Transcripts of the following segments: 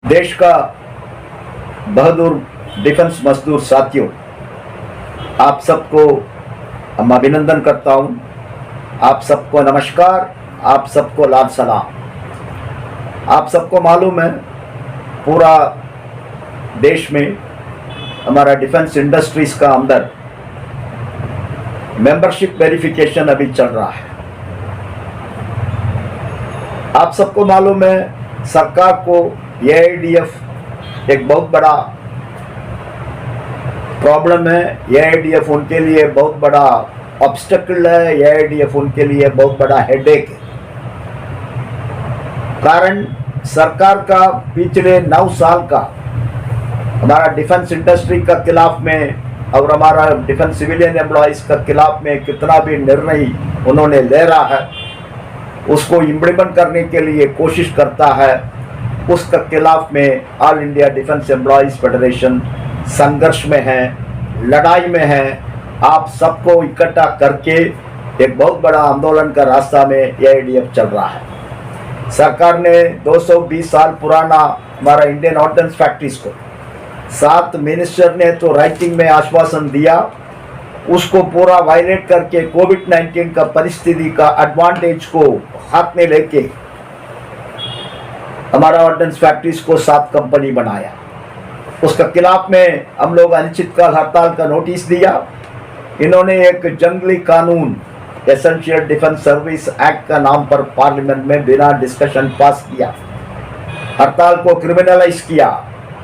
देश का बहादुर डिफेंस मजदूर साथियों, आप सबको हम अभिनंदन करता हूं। आप सबको नमस्कार, आप सबको लाल सलाम। आप सबको मालूम है पूरा देश में हमारा डिफेंस इंडस्ट्रीज का अंदर मेंबरशिप वेरिफिकेशन अभी चल रहा है। आप सबको मालूम है सरकार को एआईडीएफ एक बहुत बड़ा प्रॉब्लम है। एआईडीएफ उनके लिए बहुत बड़ा ऑब्स्टेकल है, एआईडीएफ उनके लिए बहुत बड़ा हेडेक है। कारण सरकार का पिछले 9 साल का हमारा डिफेंस इंडस्ट्री का खिलाफ में और हमारा डिफेंस सिविलियन एम्प्लॉइज का खिलाफ में कितना भी निर्णय उन्होंने ले रहा है, उसको इम्प्लीमेंट करने के लिए कोशिश करता है। उसका खिलाफ में all India defence employees federation संघर्ष में है, लड़ाई में है। आप सबको इकट्ठा करके एक बहुत बड़ा आंदोलन का रास्ता में एआईडीएफ चल रहा है। सरकार ने 220 साल पुराना हमारा इंडियन ऑर्डिनेंस फैक्ट्रीज को 7 मिनिस्टर ने तो राइटिंग में आश्वासन दिया, उसको पूरा वायलेट करके कोविड-19 का परिस्थिति का एडवांटेज को हाथ में लेके हमारा ऑर्डिनेंस फैक्ट्रीज को 7 कंपनी बनाया। उसका खिलाफ में हम लोग अनिश्चितकाल हड़ताल का नोटिस दिया। इन्होंने एक जंगली कानून एसेंशियल डिफेंस सर्विस एक्ट का नाम पर पार्लियामेंट में बिना डिस्कशन पास किया। हड़ताल को क्रिमिनलाइज किया।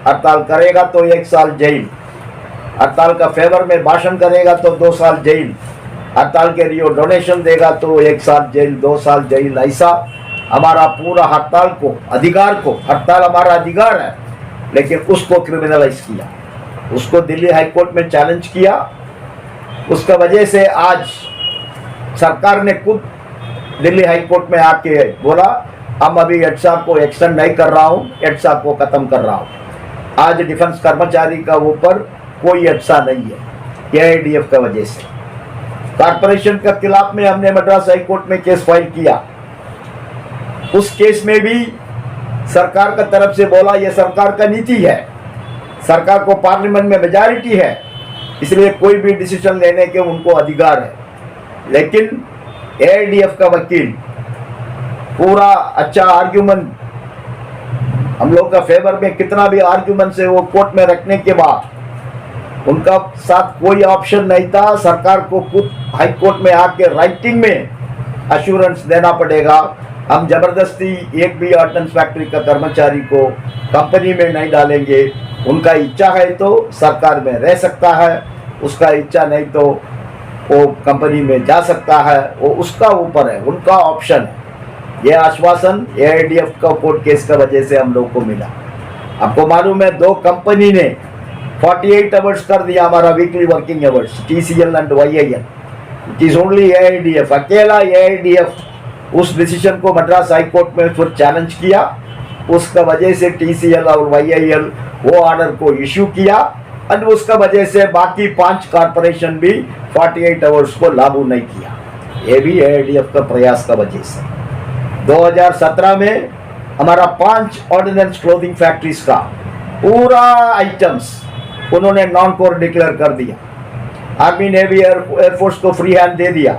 हड़ताल करेगा तो 1 साल जेल, हड़ताल का फेवर में भाषण करेगा तो 2 साल जेल, हड़ताल के लिए डोनेशन देगा तो 1 साल जेल, 2 साल जेल। ऐसा हमारा पूरा हड़ताल को अधिकार को, हड़ताल हमारा अधिकार है लेकिन उसको क्रिमिनलाइज किया। उसको दिल्ली हाई कोर्ट में चैलेंज किया। उसका वजह से आज सरकार ने खुद दिल्ली हाई कोर्ट में आके बोला हम अभी एडसा को एक्सटेंड नहीं कर रहा हूँ, एडसा को खत्म कर रहा हूँ। आज डिफेंस कर्मचारी का ऊपर कोई एडसा नहीं है एआईडीएफ का वजह से। कॉर्पोरेशन के खिलाफ में हमने मद्रास हाई कोर्ट में केस फाइल किया। उस केस में भी सरकार का तरफ से बोला यह सरकार का नीति है, सरकार को पार्लियामेंट में मेजॉरिटी है, इसलिए कोई भी डिसीजन लेने के उनको अधिकार है। लेकिन एआईडीएफ का वकील पूरा अच्छा आर्ग्यूमेंट हम लोग का फेवर में कितना भी आर्ग्यूमेंट से वो कोर्ट में रखने के बाद उनका साथ कोई ऑप्शन नहीं था। सरकार को खुद हाई कोर्ट में आके राइटिंग में अश्योरेंस देना पड़ेगा, हम जबरदस्ती एक भी ऑर्डिनेंस फैक्ट्री का कर्मचारी को कंपनी में नहीं डालेंगे। उनका इच्छा है तो सरकार में रह सकता है, उसका इच्छा नहीं तो वो कंपनी में जा सकता है, वो उसका ऊपर है, उनका ऑप्शन है। यह आश्वासन एआईडीएफ का कोर्ट केस का वजह से हम लोग को मिला। आपको मालूम है 2 कंपनी ने 48 आवर्स कर दिया हमारा weekly working hours, TCL and YIL. It is only AIDF, अकेला एआईडीएफ उस डिसीजन को मद्रास हाई कोर्ट में फिर चैलेंज किया। उसका वजह से टीसीएल और वाईआईएल वो ऑर्डर को इश्यू किया और उसका वजह से बाकी 5 कॉर्पोरेशन भी 48 आवर्स को लागू नहीं किया। ये भी एआईडीएफ का प्रयास का वजह से 2017 में हमारा 5 ऑर्डिनेंस क्लोथिंग फैक्ट्रीज का पूरा आइटम्स उन्होंने नॉन कोर डिक्लेयर कर दिया। आर्मी नेवी एयरफोर्स को फ्री हैंड दे दिया,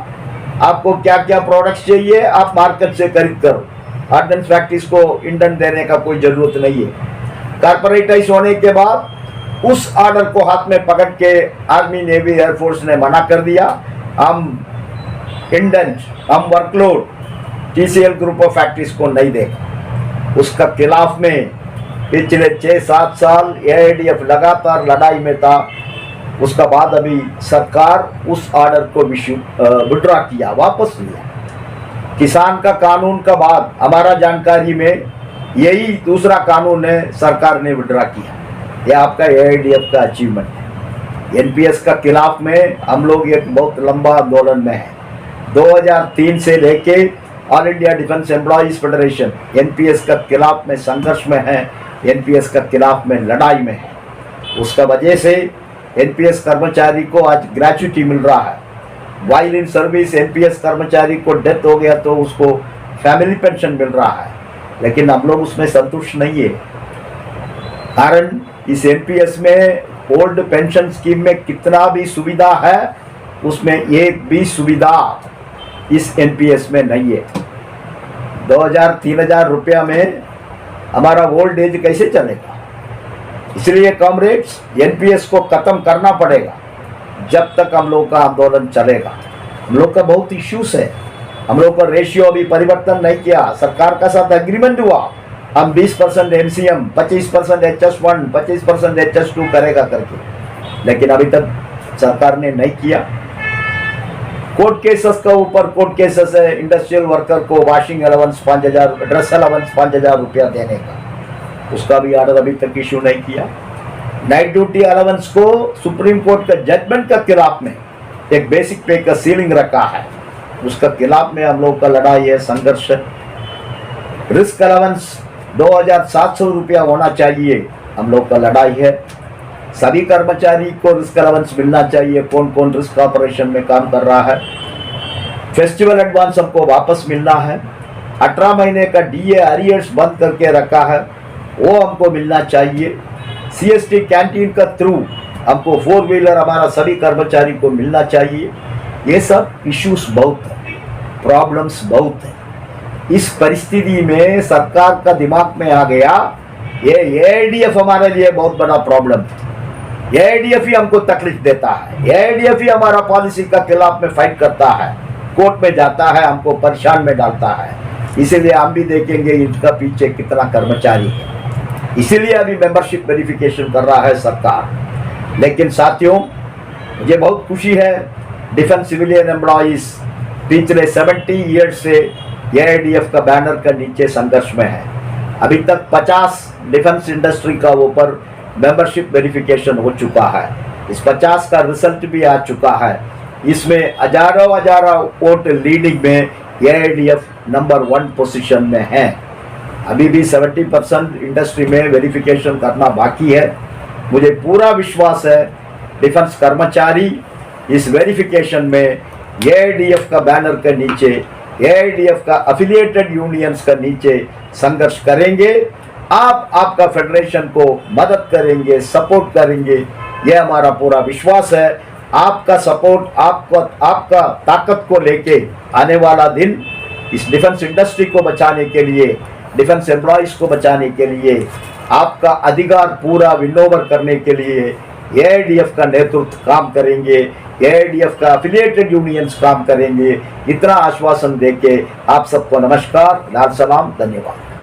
आपको क्या क्या प्रोडक्ट्स चाहिए आप मार्केट से खरीद करो। ऑर्डिनेंस फैक्ट्रीज को इंडेंट देने का कोई जरूरत नहीं है। कॉर्पोरेटाइज होने के बाद उस ऑर्डर को हाथ में पकड़ के आर्मी नेवी एयरफोर्स ने मना कर दिया, हम इंडेंट, हम workload TCL group of factories को नहीं देगा। उसका खिलाफ में पिछले 6-7 साल एआईडीएफ लगातार लड़ाई में था। उसका बाद अभी सरकार उस ऑर्डर को विड्रॉ किया, वापस लिया। किसान का कानून का बाद हमारा जानकारी में यही दूसरा कानून है, सरकार ने विड्रॉ किया। यह आपका एआईडीएफ का अचीवमेंट है। एनपीएस का खिलाफ में हम लोग एक बहुत लंबा आंदोलन में है। 2003 से लेके all India defence employees federation NPS का खिलाफ में संघर्ष में है, एनपीएस का खिलाफ में लड़ाई में है। उसका वजह से एनपीएस कर्मचारी को आज ग्रेच्युटी मिल रहा है। वाइल इन सर्विस एनपीएस कर्मचारी को डेथ हो गया तो उसको फैमिली पेंशन मिल रहा है, लेकिन हम लोग उसमें संतुष्ट नहीं है। कारण इस एनपीएस में ओल्ड पेंशन स्कीम में कितना भी सुविधा है उसमें एक भी सुविधा इस एनपीएस में नहीं है। 2000-3000 रुपया में हमारा ओल्ड एज कैसे चलेगा? इसलिए कॉमरेड्स, एनपीएस को खत्म करना पड़ेगा। जब तक हम लोग का आंदोलन चलेगा, हम लोग का बहुत इश्यूज है। हम लोग का रेशियो अभी परिवर्तन नहीं किया, सरकार का साथ एग्रीमेंट हुआ हम 20% एमसीएम, 25% HS1, 25% HS2 करेगा करके, लेकिन अभी तक सरकार ने नहीं किया। कोर्ट केसेस का ऊपर कोर्ट केसेस है, इंडस्ट्रियल वर्कर को वॉशिंग अलाउंस 5000, ड्रेस अलाउंस 5000 रुपया देने का, उसका भी ऑर्डर अभी तक इशू नहीं किया। नाइट ड्यूटी अलाउंस को सुप्रीम कोर्ट का जजमेंट का खिलाफ में एक बेसिक पे का सीलिंग रखा है, उसका खिलाफ में हम लोग का लड़ाई है, संघर्ष है। रिस्क अलाउंस 2700 रुपया होना चाहिए, हम लोग का लड़ाई है। सभी कर्मचारी को रिस्क अलाउंस मिलना चाहिए, कौन कौन रिस्क ऑपरेशन में काम कर रहा है। फेस्टिवल एडवांस हमको वापस मिलना है। 18 महीने का डीए अरियर्स बंद करके रखा है, वो हमको मिलना चाहिए। सीएसटी कैंटीन का थ्रू हमको 4 व्हीलर हमारा सभी कर्मचारी को मिलना चाहिए। ये सब इश्यूज बहुत है, प्रॉब्लम्स बहुत है। इस परिस्थिति में सरकार का दिमाग में आ गया ये एआईडीएफ हमारे लिए बहुत बड़ा प्रॉब्लम है। एआईडीएफ ही हमको तकलीफ देता है, एआईडीएफ ही हमारा पॉलिसी का खिलाफ में फाइट करता है, कोर्ट में जाता है, हमको परेशान में डालता है। इसीलिए हम भी देखेंगे इनका पीछे कितना कर्मचारी है, इसीलिए अभी मेंबरशिप वेरिफिकेशन कर रहा है सरकार। लेकिन साथियों, मुझे बहुत खुशी है, डिफेंस सिविलियन एम्प्लॉइज पिछले 70 ईयर्स से एआईडीएफ का बैनर का नीचे संघर्ष में है। अभी तक 50 डिफेंस इंडस्ट्री का ऊपर मेंबरशिप वेरिफिकेशन हो चुका है। इस 50 का रिजल्ट भी आ चुका है। इसमें हजारों वोट लीडिंग में एआईडीएफ नंबर 1 पोजीशन में है। अभी भी 70% इंडस्ट्री में वेरिफिकेशन करना बाकी है। मुझे पूरा विश्वास है डिफेंस कर्मचारी इस वेरिफिकेशन में एआईडीएफ का बैनर के नीचे, एआईडीएफ का एफिलिएटेड यूनियंस का नीचे संघर्ष करेंगे। आप आपका फेडरेशन को मदद करेंगे, सपोर्ट करेंगे, यह हमारा पूरा विश्वास है। आपका सपोर्ट, आपका ताकत को लेके आने वाला दिन इस डिफेंस इंडस्ट्री को बचाने के लिए, डिफेंस एम्प्लॉइज को बचाने के लिए, आपका अधिकार पूरा विन ओवर करने के लिए एआईडीएफ का नेतृत्व काम करेंगे, एआईडीएफ का एफिलिएटेड यूनियंस काम करेंगे। इतना आश्वासन देके आप सबको नमस्कार, लाल सलाम, धन्यवाद।